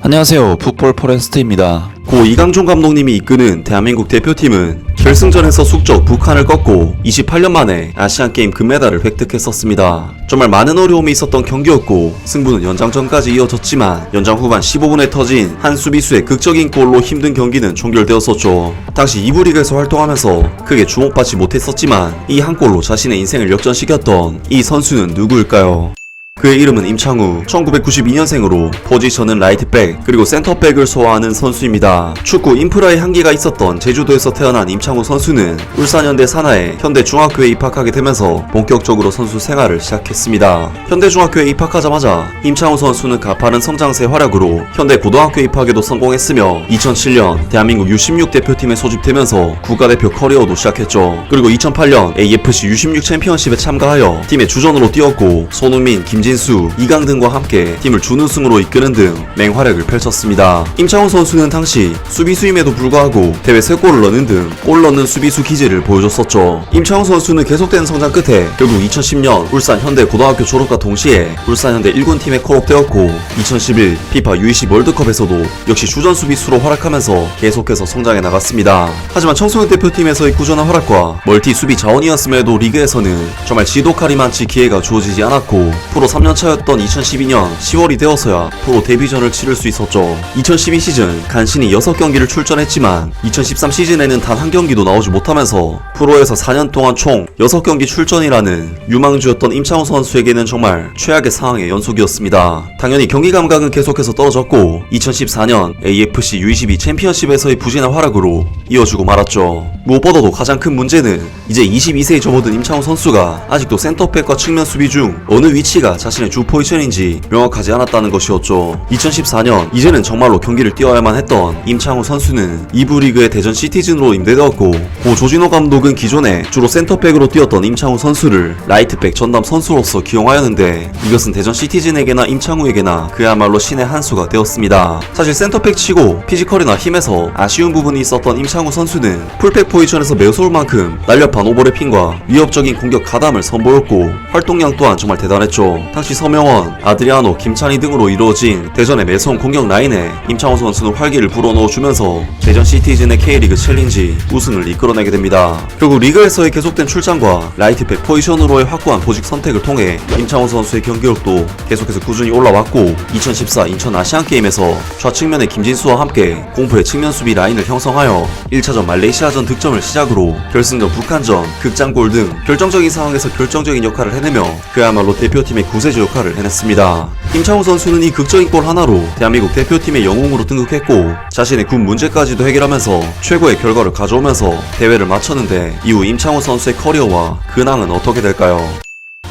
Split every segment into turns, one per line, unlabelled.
안녕하세요. 풋볼 포레스트입니다.
고 이강종 감독님이 이끄는 대한민국 대표팀은 결승전에서 숙적 북한을 꺾고 28년 만에 아시안게임 금메달을 획득했었습니다. 정말 많은 어려움이 있었던 경기였고 승부는 연장전까지 이어졌지만 연장 후반 15분에 터진 한 수비수의 극적인 골로 힘든 경기는 종결되었었죠. 당시 2부 리그에서 활동하면서 크게 주목받지 못했었지만 이 한 골로 자신의 인생을 역전시켰던 이 선수는 누구일까요? 그의 이름은 임창우, 1992년생으로 포지션은 라이트백 그리고 센터백을 소화하는 선수입니다. 축구 인프라의 한계가 있었던 제주도에서 태어난 임창우 선수는 울산현대 산하의 현대중학교에 입학하게 되면서 본격적으로 선수 생활을 시작했습니다. 현대중학교에 입학하자마자 임창우 선수는 가파른 성장세 활약으로 현대고등학교 입학에도 성공했으며 2007년 대한민국 U16 대표팀에 소집되면서 국가대표 커리어도 시작했죠. 그리고 2008년 AFC U16 챔피언십에 참가하여 팀의 주전으로 뛰었고 손흥민, 김진수, 이강 등과 함께 팀을 준우승으로 이끄는 등 맹활약을 펼쳤습니다. 임창우 선수는 당시 수비수임에도 불구하고 대회 3골을 넣는 등 골 넣는 수비수 기질을 보여줬었죠. 임창우 선수는 계속된 성장 끝에 결국 2010년 울산 현대 고등학교 졸업과 동시에 울산 현대 1군팀에 콜업되었고 2011 피파 U20 월드컵에서도 역시 주전 수비수로 활약하면서 계속해서 성장해 나갔습니다. 하지만 청소년 대표팀에서의 꾸준한 활약과 멀티 수비 자원이었음에도 리그에서는 정말 지독하리 많지 기회가 주어지지 않았고 프로 3년차였던 2012년 10월이 되어서야 프로 데뷔전을 치를 수 있었죠. 2012 시즌 간신히 6경기를 출전했지만 2013 시즌에는 단 한 경기도 나오지 못하면서 프로에서 4년 동안 총 6경기 출전이라는 유망주였던 임창우 선수에게는 정말 최악의 상황의 연속이었습니다. 당연히 경기 감각은 계속해서 떨어졌고 2014년 AFC U22 챔피언십에서의 부진한 활약으로 이어지고 말았죠. 무엇보다도 가장 큰 문제는 이제 22세에 접어든 임창우 선수가 아직도 센터백과 측면 수비 중 어느 위치가 자신의 주 포지션인지 명확하지 않았다는 것이었죠. 2014년 이제는 정말로 경기를 뛰어야만 했던 임창우 선수는 2부 리그의 대전 시티즌으로 임대되었고 고 조진호 감독은 기존에 주로 센터백으로 뛰었던 임창우 선수를 라이트백 전담 선수로서 기용하였는데 이것은 대전 시티즌에게나 임창우에게나 그야말로 신의 한 수가 되었습니다. 사실 센터백 치고 피지컬이나 힘에서 아쉬운 부분이 있었던 임창우 선수는 풀백 포지션에서 매서울 만큼 날렵한 오버래핑과 위협적인 공격 가담을 선보였고 활동량 또한 정말 대단했죠. 당시 서명원, 아드리아노, 김찬희 등으로 이루어진 대전의 매서운 공격 라인에 임창우 선수는 활기를 불어넣어주면서 대전 시티즌의 K리그 챌린지 우승을 이끌어내게 됩니다. 결국 리그에서의 계속된 출장과 라이트백 포지션으로의 확고한 보직 선택을 통해 임창우 선수의 경기력도 계속해서 꾸준히 올라왔고 2014 인천 아시안게임에서 좌측면의 김진수와 함께 공포의 측면 수비 라인을 형성하여 1차전 말레이시아전 득점을 시작으로 결승전 북한전, 극장골 등 결정적인 상황에서 결정적인 역할을 해내며 그야말로 대표팀의 구세주 역할을 해냈습니다. 임창우 선수는 이 극적인 골 하나로 대한민국 대표팀의 영웅으로 등극했고 자신의 군 문제까지도 해결하면서 최고의 결과를 가져오면서 대회를 마쳤는데 이후 임창우 선수의 커리어와 근황은 어떻게 될까요?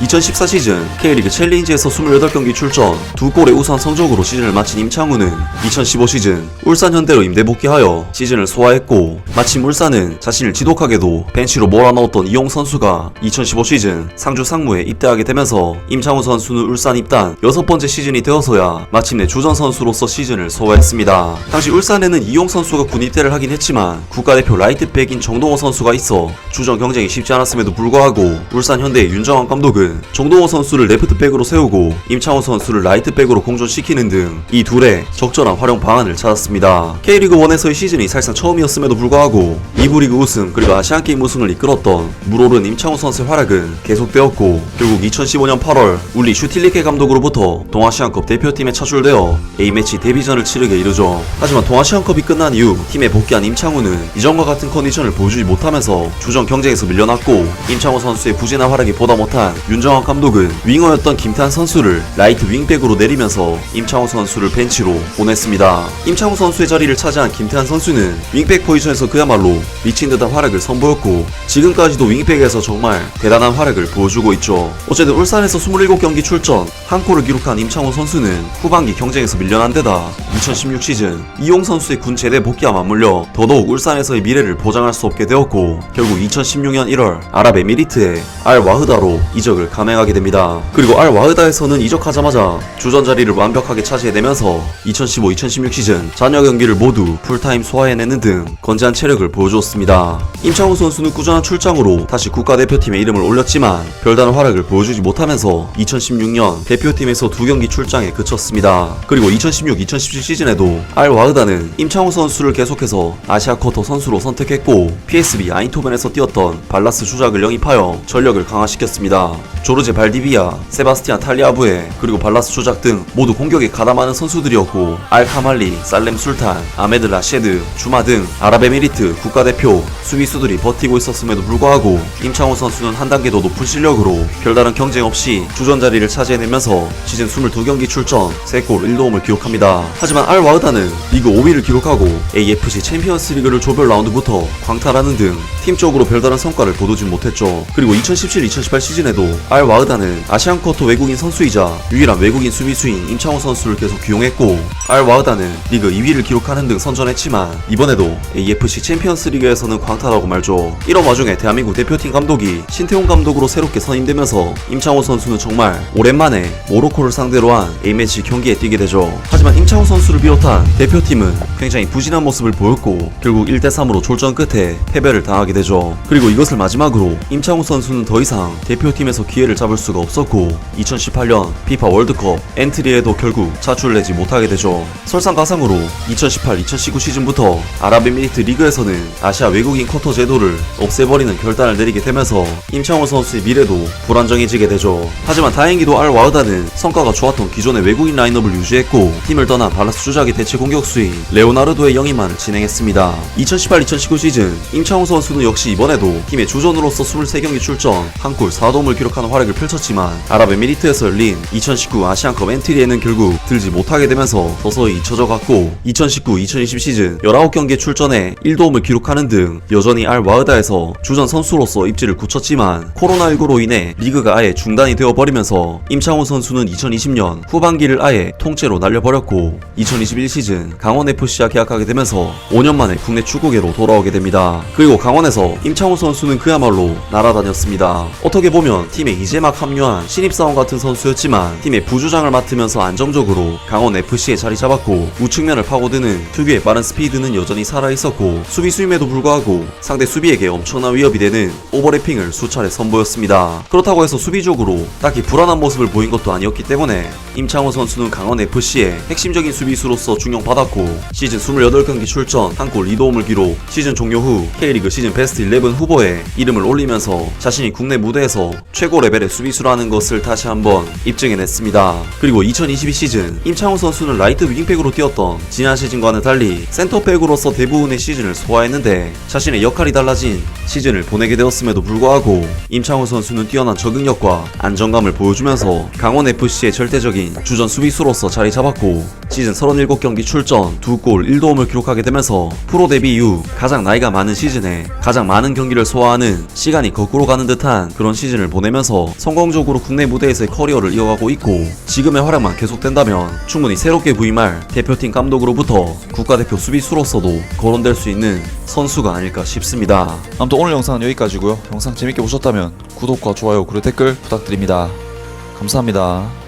2014 시즌 K리그 챌린지에서 28경기 출전 2골의 우수한 성적으로 시즌을 마친 임창우는 2015 시즌 울산 현대로 임대 복귀하여 시즌을 소화했고 마침 울산은 자신을 지독하게도 벤치로 몰아넣었던 이용 선수가 2015 시즌 상주 상무에 입대하게 되면서 임창우 선수는 울산 입단 6번째 시즌이 되어서야 마침내 주전 선수로서 시즌을 소화했습니다. 당시 울산에는 이용 선수가 군 입대를 하긴 했지만 국가대표 라이트백인 정동호 선수가 있어 주전 경쟁이 쉽지 않았음에도 불구하고 울산 현대의 윤정환 감독은 정동호 선수를 레프트백으로 세우고 임창우 선수를 라이트백으로 공존시키는 등 이 둘의 적절한 활용 방안을 찾았습니다. K리그1에서의 시즌이 사실상 처음이었음에도 불구하고 2부 리그 우승 그리고 아시안게임 우승을 이끌었던 물오른 임창우 선수의 활약은 계속되었고 결국 2015년 8월 울리 슈틸리케 감독으로부터 동아시안컵 대표팀에 차출되어 A매치 데뷔전을 치르게 이르죠. 하지만 동아시안컵이 끝난 이후 팀에 복귀한 임창우는 이전과 같은 컨디션을 보여주지 못하면서 주전 경쟁에서 밀려났고 임창우 선수의 부진한 활약이 보다 못한 윤정환 감독은 윙어였던 김태환 선수를 라이트 윙백으로 내리면서 임창우 선수를 벤치로 보냈습니다. 임창우 선수의 자리를 차지한 김태환 선수는 윙백 포지션에서 그야말로 미친듯한 활약을 선보였고 지금까지도 윙백에서 정말 대단한 활약을 보여주고 있죠. 어쨌든 울산에서 27경기 출전 1골을 기록한 임창우 선수는 후반기 경쟁에서 밀려난 데다 2016 시즌 이용 선수의 군 제대 복귀와 맞물려 더더욱 울산에서의 미래를 보장할 수 없게 되었고 결국 2016년 1월 아랍에미리트의 알 와흐다로 이적을 감행하게 됩니다. 그리고 알 와흐다에서는 이적하자마자 주전 자리를 완벽하게 차지해내면서 2015-2016 시즌 잔여 경기를 모두 풀타임 소화해내는 등 건재한 체력을 보여주었습니다. 임창우 선수는 꾸준한 출장으로 다시 국가대표팀에 이름을 올렸지만 별다른 활약을 보여주지 못하면서 2016년 대표팀에서 2경기 출장에 그쳤습니다. 그리고 2016-2017 시즌에도 알 와흐다는 임창우 선수를 계속해서 아시아 쿼터 선수로 선택했고 PSV 아인토벤에서 뛰었던 발라스 주작을 영입하여 전력을 강화시켰습니다. 조르제 발디비아, 세바스티안 탈리아부에 그리고 발라스 주작 등 모두 공격에 가담하는 선수들이었고 알 카말리, 살렘 술탄, 아메드 라셰드, 주마 등 아랍에미리트 국가대표 수비수들이 버티고 있었음에도 불구하고 임창우 선수는 한 단계 더 높은 실력으로 별다른 경쟁 없이 주전 자리를 차지해내면서 시즌 22경기 출전 3골 1도움을 기록합니다. 하지만 알 와흐다는 리그 5위를 기록하고 AFC 챔피언스 리그를 조별 라운드부터 광탈하는 등 팀적으로 별다른 성과를 거두진 못했죠. 그리고 2017-2018 시즌에도 알 와흐다는 아시안 쿼터 외국인 선수이자 유일한 외국인 수비수인 임창우 선수를 계속 기용했고 알 와흐다는 리그 2위를 기록하는 등 선전했지만 이번에도 AFC 챔피언스 리그에서는 광탈하고 말죠. 이런 와중에 대한민국 대표팀 감독이 신태용 감독으로 새롭게 선임되면서 임창우 선수는 정말 오랜만에 모로코를 상대로 한 A매치 경기에 뛰게 되죠. 하지만 임창우 선수를 비롯한 대표팀은 굉장히 부진한 모습을 보였고 결국 1대3으로 졸전 끝에 패배를 당하게 되죠. 그리고 이것을 마지막으로 임창우 선수는 더 이상 대표팀에서 기회를 잡을 수가 없었고 2018년 피파 월드컵 엔트리에도 결국 차출내지 못하게 되죠. 설상가상으로 2018-2019 시즌부터 아랍에미리트 리그에서는 아시아 외국인 쿼터 제도를 없애버리는 결단을 내리게 되면서 임창우 선수의 미래도 불안정해지게 되죠. 하지만 다행히도 알 와흐다는 성과가 좋았던 기존의 외국인 라인업을 유지했고 팀을 떠난 발라스 주작의 대체 공격수인 레오나르도의 영입만을 진행했습니다. 2018-2019 시즌 임창우 선수는 역시 이번에도 팀의 주전으로서 23경기 출전 1골 4도움을 기록하는 활약을 펼쳤지만 아랍에미리트에서 열린 2019 아시안컵 엔트리에는 결국 들지 못하게 되면서 서서히 잊혀져갔고 2019-2020 시즌 19경기에 출전해 1도움을 기록하는 등 여전히 알 와흐다에서 주전 선수로서 입지를 굳혔지만 코로나19로 인해 리그가 아예 중단이 되어버리면서 임창우 선수는 2020년 후반기를 아예 통째로 날려버렸고 2021 시즌 강원FC와 계약하게 되면서 5년 만에 국내 축구계로 돌아오게 됩니다. 그리고 강원에서 임창우 선수는 그야말로 날아다녔습니다. 어떻게 보면 팀에 이제 막 합류한 신입사원 같은 선수였지만 팀의 부주장을 맡으면서 안정적으로 강원FC에 자리 잡았고 우측면을 파고드는 특유의 빠른 스피드는 여전히 살아있었고 수비수임에도 불구하고 상대 수비에게 엄청난 위협이 되는 오버래핑을 수차례 선보였습니다. 그렇다고 해서 수비적으로 딱히 불안한 모습을 보인 것도 아니었기 때문에 임창우 선수는 강원FC의 핵심적인 수비수로서 중용받았고 시즌 28경기 출전 1골 2도움을 기록 시즌 종료 후 K리그 시즌 베스트 11 후보에 이름을 올리면서 자신이 국내 무대에서 최고 레벨의 수비수라는 것을 다시 한번 입증해냈습니다. 그리고 2022 시즌 임창우 선수는 라이트 윙백으로 뛰었던 지난 시즌과는 달리 센터백으로서 대부분의 시즌을 소화했는데 자신의 역할이 달라진 시즌을 보내게 되었음에도 불구하고 임창우 선수는 뛰어난 적응력과 안정감을 보여주면서 강원FC의 절대적인 주전 수비수로서 자리 잡았고 시즌 37경기 출전 2골 1도움을 기록하게 되면서 프로 데뷔 이후 가장 나이가 많은 시즌에 가장 많은 경기를 소화하는 시간이 거꾸로 가는 듯한 그런 시즌을 보내면서 성공적으로 국내 무대에서의 커리어를 이어가고 있고 지금의 활약만 계속된다면 충분히 새롭게 부임할 대표팀 감독으로부터 국가대표 수비수로서도 거론될 수 있는 선수가 아닐까 싶습니다.
아무튼 오늘 영상은 여기까지고요. 영상 재밌게 보셨다면 구독과 좋아요 그리고 댓글 부탁드립니다. 감사합니다.